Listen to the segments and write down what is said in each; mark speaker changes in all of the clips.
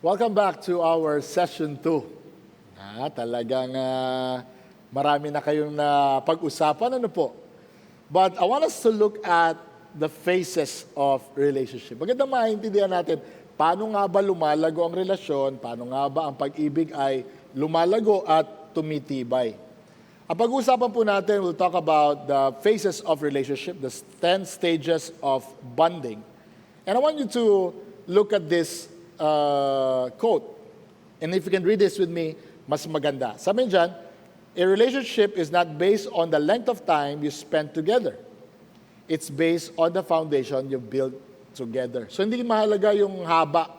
Speaker 1: Welcome back to our session 2. Talagang marami na kayong na pag-usapan, ano po? But I want us to look at the phases of relationship. Magandang maintindihan natin, paano nga ba lumalago ang relasyon, paano nga ba ang pag-ibig ay lumalago at tumitibay. Ang pag-uusapan po natin, we'll talk about the phases of relationship, the 10 stages of bonding. And I want you to look at this quote. And if you can read this with me, mas maganda. Sabi dyan, a relationship is not based on the length of time you spend together. It's based on the foundation you build together. So hindi mahalaga yung haba.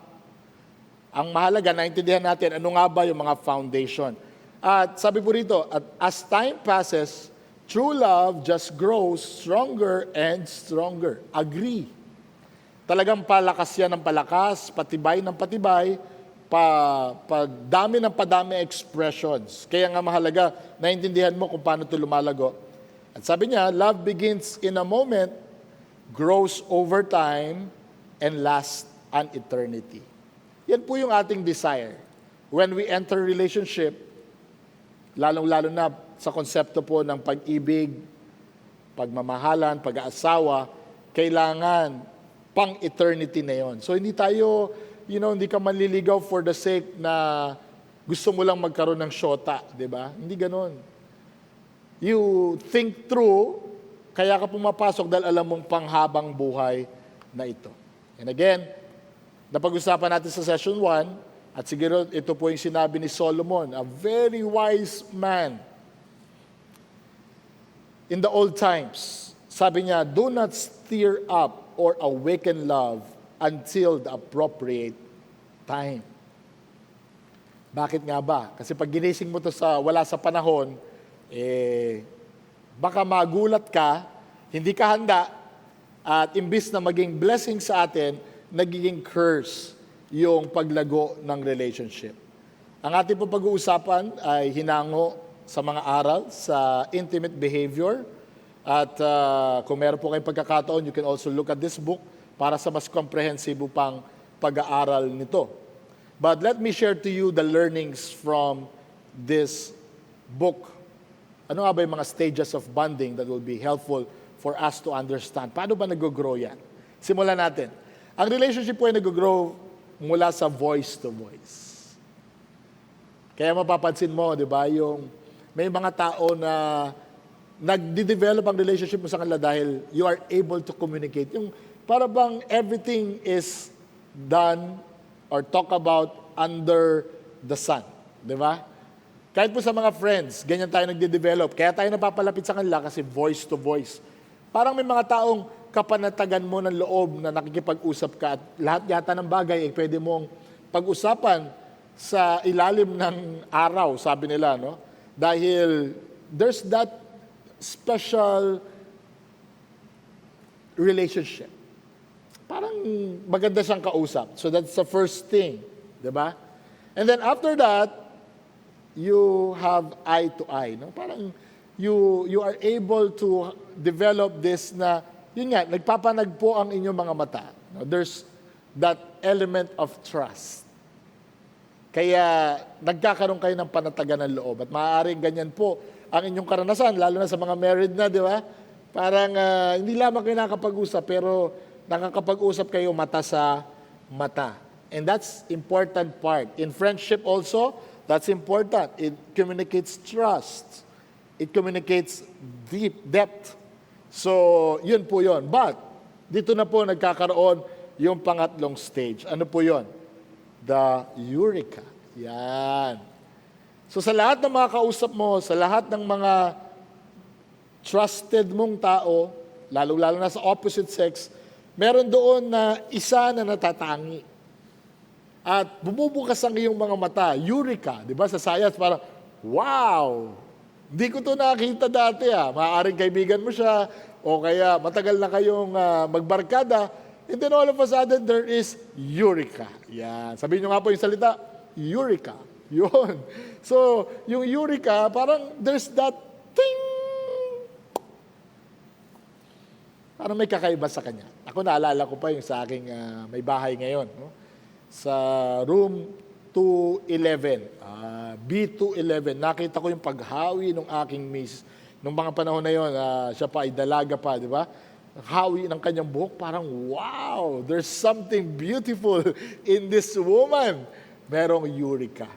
Speaker 1: Ang mahalaga, naintindihan natin, ano nga ba yung mga foundation. At sabi po rito, as time passes, true love just grows stronger and stronger. Agree. Talagang palakas yan ng palakas, patibay ng patibay, padami ng padami expressions. Kaya nga mahalaga, naintindihan mo kung paano ito lumalago. At sabi niya, love begins in a moment, grows over time, and lasts an eternity. Yan po yung ating desire. When we enter relationship, lalong-lalo na sa konsepto po ng pag-ibig, pagmamahalan, pag-aasawa, kailangan pang-eternity na yon. So hindi tayo, hindi ka manliligaw for the sake na gusto mo lang magkaroon ng syota, di ba? Hindi ganon. You think through, kaya ka pumapasok dahil alam mong panghabang buhay na ito. And again, napag-usapan natin sa session 1, at siguro ito po yung sinabi ni Solomon, a very wise man. In the old times, sabi niya, do not stir up or awaken love until the appropriate time. Bakit nga ba? Kasi pag ginising mo to wala sa panahon, baka magulat ka, hindi ka handa, at imbis na maging blessing sa atin, nagiging curse yung paglago ng relationship. Ang ating po pag-uusapan ay hinango sa mga aral, sa intimate behavior. At kung meron po kayong pagkakataon, you can also look at this book para sa mas comprehensive pang pag-aaral nito. But let me share to you the learnings from this book. Ano nga ba yung mga stages of bonding that will be helpful for us to understand? Paano ba nag-grow yan? Simulan natin. Ang relationship po ay nag-grow mula sa voice to voice. Kaya mapapansin mo, di ba, yung may mga tao na nagde-develop ang relationship mo sa kanila dahil you are able to communicate. Yung para bang everything is done or talk about under the sun. Di ba? Kahit po sa mga friends, ganyan tayo nagde-develop. Kaya tayo napapalapit sa kanila kasi voice to voice. Parang may mga taong kapanatagan mo ng loob na nakikipag-usap ka at lahat yata ng bagay ay pwede mong pag-usapan sa ilalim ng araw, sabi nila, no? Dahil there's that special relationship. Parang maganda siyang kausap. So that's the first thing. Diba? And then after that, you have eye to eye. No? Parang you are able to develop this na, yun nga, nagpapanagpo ang inyong mga mata. No? There's that element of trust. Kaya nagkakaroon kayo ng panatagan ng loob. At maaaring ganyan po ang inyong karanasan, lalo na sa mga married na, di ba? Parang hindi lamang kayo nakakapag-usap, pero nakakapag-usap kayo mata sa mata. And that's important part. In friendship also, that's important. It communicates trust. It communicates depth. So, yun po yun. But, dito na po nagkakaroon yung pangatlong stage. Ano po yun? The eureka. Yan. So sa lahat ng mga kausap mo, sa lahat ng mga trusted mong tao, lalo-lalo na sa opposite sex, meron doon na isa na natatangi. At bumubukas ang iyong mga mata, eureka, di ba? Sa science, parang, wow! Hindi ko to nakita dati Maaaring kaibigan mo siya, o kaya matagal na kayong magbarkada, and then all of a sudden, there is eureka. Yan. Sabihin nyo nga po yung salita, eureka. Yun. So, yung eureka, parang there's that ting! Parang may kakaiba sa kanya. Ako naalala ko pa yung sa aking may bahay ngayon. No? sa room 211, B211. Nakita ko yung paghawi ng aking miss. Nung mga panahon na yon, siya pa ay dalaga pa, di ba? Hawi ng kanyang buhok, parang wow, there's something beautiful in this woman. Merong Eureka.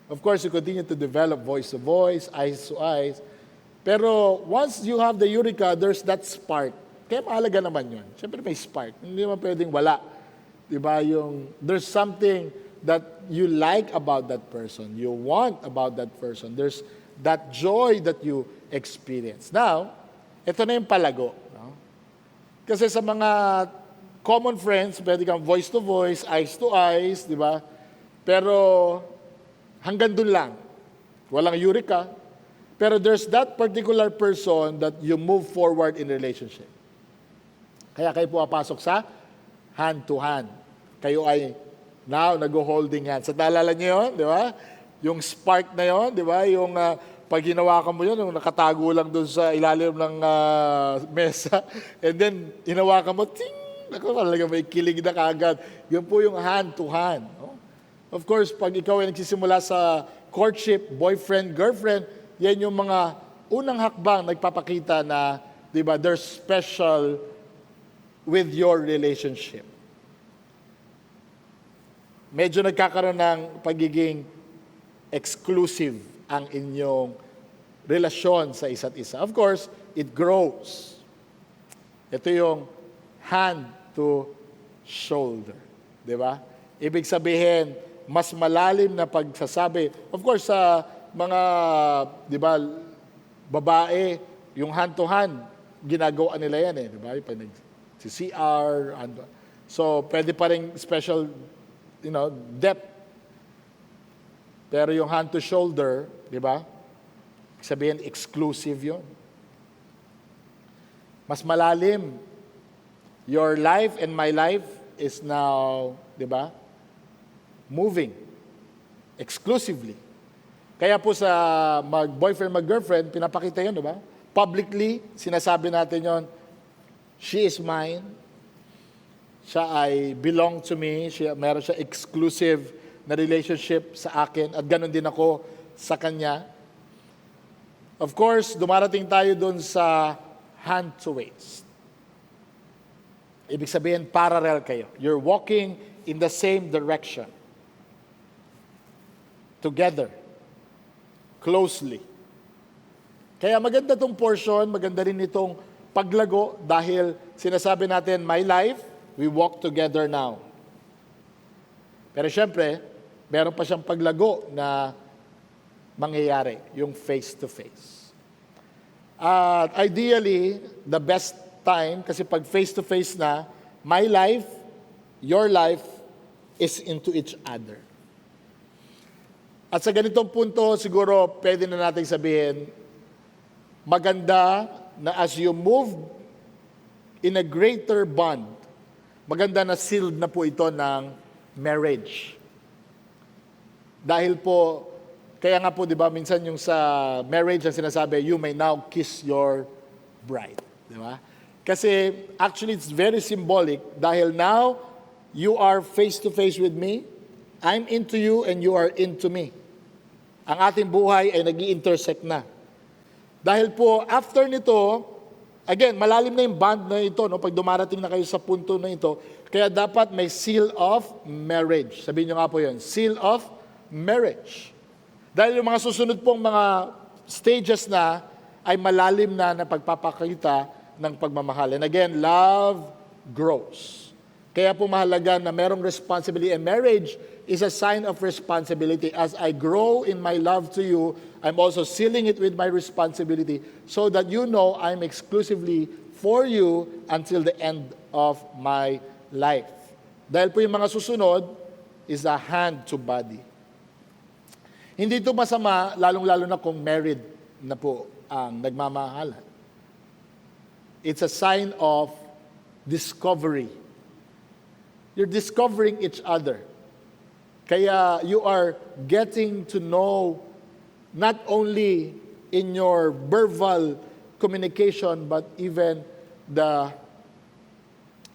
Speaker 1: Of course, you continue to develop voice to voice, eyes to eyes. Pero once you have the Eureka, there's that spark. Kaya mahalaga naman yun. Siyempre may spark. Hindi naman pwedeng wala. Diba? There's something that you like about that person. You want about that person. There's that joy that you experience. Now, ito na yung palago. No? Kasi sa mga common friends, pwede kang voice to voice, eyes to eyes, di ba? Pero hanggang dun lang. Walang Eureka. Pero there's that particular person that you move forward in relationship. Kaya kayo pumapasok sa hand-to-hand. Kayo ay now nag-holding hands. At naalala niyo yun, di ba? Yung spark na yun, di ba? Yung pag hinawakan mo yun, yung nakatago lang doon sa ilalim ng mesa. And then, hinawakan mo, ting! Ako talaga may kilig na kagad. Yun po yung hand-to-hand. No? Of course, pag ikaw ay nagsisimula sa courtship, boyfriend, girlfriend, yan yung mga unang hakbang nagpapakita na, di ba, they're special with your relationship. Medyo nagkakaroon ng pagiging exclusive ang inyong relasyon sa isa't isa. Of course, it grows. Ito yung hand to shoulder. Di ba? Ibig sabihin, mas malalim na pagsasabi. Of course, sa mga, di ba, babae, yung hand to hand, ginagawa nila yan eh. Di ba? Pag nag-CR. So, pwede pa rin special depth. Pero yung hand to shoulder, di ba? Sabihin, exclusive yon. Mas malalim. Your life and my life is now, di ba? Moving. Exclusively. Kaya po sa mag-boyfriend, mag-girlfriend, pinapakita yun, di ba? Publicly, sinasabi natin yon, she is mine. Siya ay belong to me. Meron siya exclusive na relationship sa akin at ganoon din ako sa kanya. Of course, dumarating tayo doon sa hand to waist. Ibig sabihin, parallel kayo. You're walking in the same direction. Together. Closely. Kaya maganda tong portion, maganda rin itong paglago dahil sinasabi natin, my life, we walk together now. Pero syempre, meron pa siyang paglago na mangyayari, yung face-to-face. Ideally, the best time, kasi pag face-to-face na, my life, your life, is into each other. At sa ganitong punto, siguro, pwede na natin sabihin, maganda na as you move in a greater bond, maganda na sealed na po ito ng marriage. Dahil po, kaya nga po, di ba, minsan yung sa marriage ang sinasabi, you may now kiss your bride. Di ba? Kasi actually it's very symbolic dahil now you are face-to-face with me, I'm into you and you are into me. Ang ating buhay ay nag-i-intersect na. Dahil po, after nito, again, malalim na yung bond na ito, no? Pag dumarating na kayo sa punto na ito, kaya dapat may seal of marriage. Sabihin nyo nga po yun, seal of marriage. Dahil yung mga susunod pong mga stages na ay malalim na pagpapakita ng pagmamahal. And again, love grows. Kaya po mahalaga na merong responsibility. And marriage is a sign of responsibility. As I grow in my love to you, I'm also sealing it with my responsibility so that you know I'm exclusively for you until the end of my life. Dahil po yung mga susunod is a hand to body. Hindi ito masama, lalong-lalo na kung married na po ang nagmamahalan. It's a sign of discovery. You're discovering each other. Kaya you are getting to know not only in your verbal communication, but even the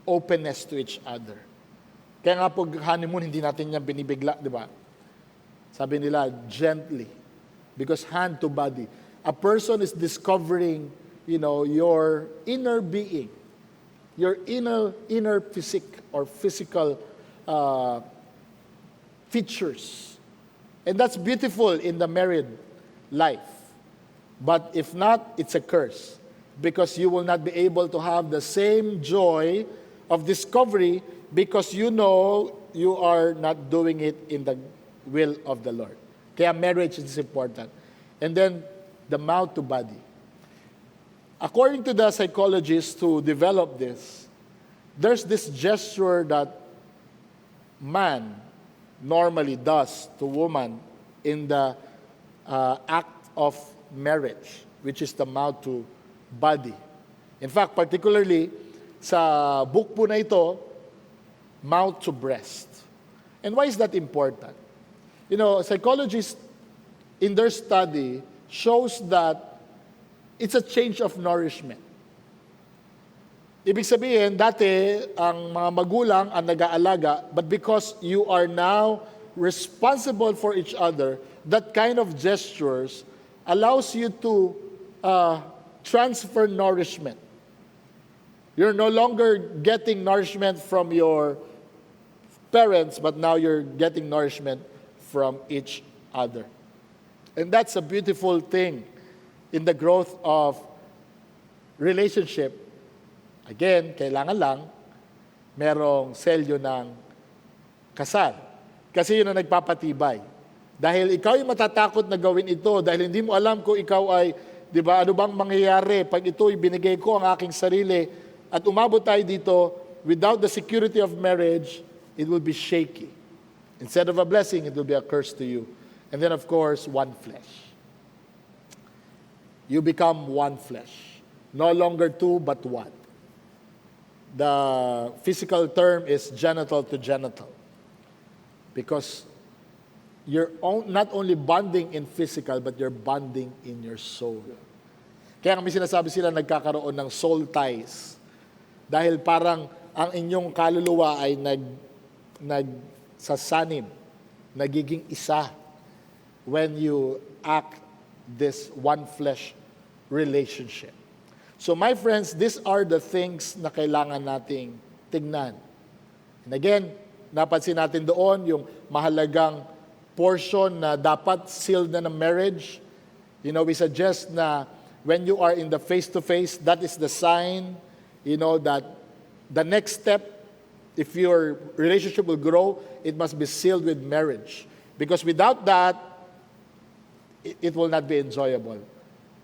Speaker 1: openness to each other. Kaya nga po, honeymoon, hindi natin yan binibigla, di ba? Sabi nila, gently. Because hand to body. A person is discovering, your inner being, your inner physique or physical features. And that's beautiful in the married life. But if not, it's a curse. Because you will not be able to have the same joy of discovery because you know you are not doing it in the will of the Lord. Kaya marriage is important. And then, the mouth to body. According to the psychologists who developed this, there's this gesture that man normally does to woman in the act of marriage, which is the mouth to body. In fact, particularly sa book po na ito, mouth to breast. And why is that important? Psychologists in their study shows that it's a change of nourishment. Ibig sabihin, dati ang mga magulang ang nag-aalaga, but because you are now responsible for each other, that kind of gestures allows you to transfer nourishment. You're no longer getting nourishment from your parents, but now you're getting nourishment from each other. And that's a beautiful thing in the growth of relationship. Again, kailangan lang merong selyo ng kasal. Kasi yun ang nagpapatibay. Dahil ikaw yung matatakot na gawin ito, dahil hindi mo alam kung ikaw ay, di ba, ano bang mangyayari pag ito'y binigay ko ang aking sarili at umabot tayo dito, without the security of marriage, it will be shaky. Instead of a blessing, it will be a curse to you. And then, of course, one flesh. You become one flesh. No longer two, but one. The physical term is genital to genital. Because you're not only bonding in physical, but you're bonding in your soul. Kaya kami sinasabi sila nagkakaroon ng soul ties. Dahil parang ang inyong kaluluwa ay nagsasanim, nagiging isa when you act this one flesh relationship. So my friends, these are the things na kailangan nating tignan. And again, napansin natin doon yung mahalagang portion na dapat sealed na ng marriage. We suggest na when you are in the face-to-face, that is the sign, that the next step, if your relationship will grow, it must be sealed with marriage. Because without that, it will not be enjoyable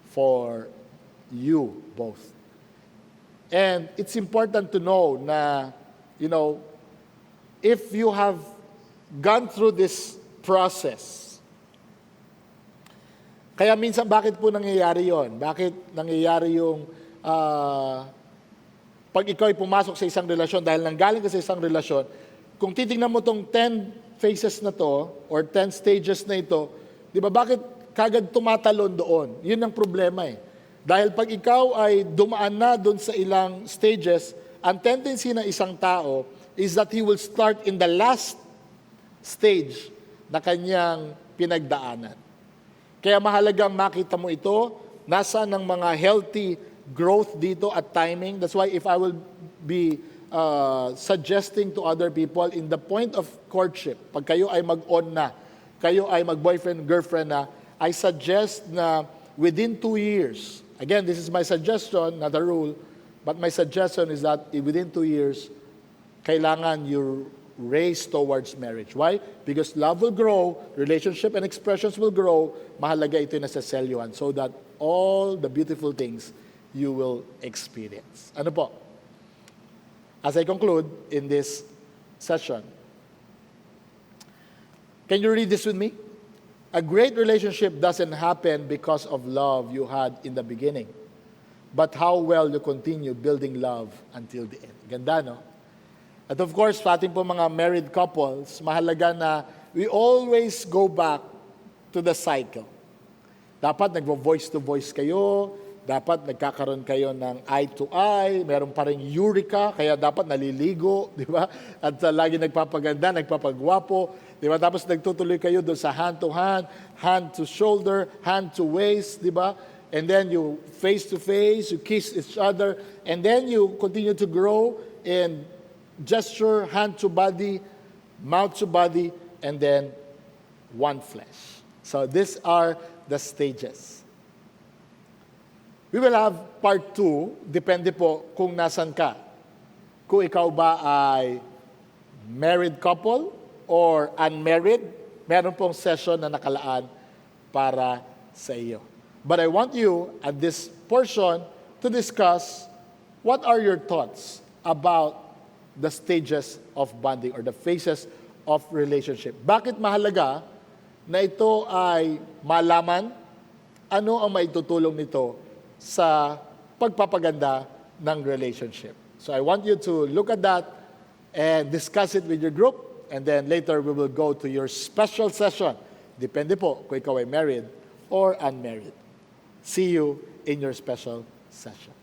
Speaker 1: for you both. And it's important to know na, if you have gone through this process, kaya minsan bakit po nangyayari yon? Bakit nangyayari yung pag ikaw ay pumasok sa isang relasyon, dahil nanggaling ka sa isang relasyon, kung titingnan mo tong 10 phases na to, or 10 stages na ito, di ba bakit kagad tumatalon doon? Yun ang problema eh. Dahil pag ikaw ay dumaan na doon sa ilang stages, ang tendency ng isang tao is that he will start in the last stage na kanyang pinagdaanan. Kaya mahalagang makita mo ito, nasa ng mga healthy growth dito at timing. That's why if I will be suggesting to other people in the point of courtship, pag kayo ay mag-on na, kayo ay mag-boyfriend, girlfriend na, I suggest na within 2 years, again, this is my suggestion, not a rule, but my suggestion is that within 2 years, kailangan you race towards marriage. Why? Because love will grow, relationship and expressions will grow, mahalaga ito na sa selyuhan so that all the beautiful things you will experience. Ano po? As I conclude in this session, can you read this with me? A great relationship doesn't happen because of love you had in the beginning, but how well you continue building love until the end. Ganda, no? At of course, sa ating po mga married couples, mahalaga na we always go back to the cycle. Dapat nagvo-voice to voice kayo, dapat nagkakaroon kayo ng eye to eye, meron pa rin eureka, kaya dapat naliligo, di ba? At lagi nagpapaganda, nagpapagwapo, di ba? Tapos nagtutuloy kayo doon sa hand to hand to shoulder, hand to waist, di ba? And then you face to face, you kiss each other, and then you continue to grow in gesture, hand to body, mouth to body, and then one flesh. So these are the stages. We will have part 2, depende po kung nasan ka. Kung ikaw ba ay married couple or unmarried, meron pong session na nakalaan para sa iyo. But I want you at this portion to discuss what are your thoughts about the stages of bonding or the phases of relationship. Bakit mahalaga na ito ay malaman? Ano ang maitutulong nito sa pagpapaganda ng relationship? So I want you to look at that and discuss it with your group, and then later we will go to your special session. Depende po kung ikaw ay married or unmarried. See you in your special session.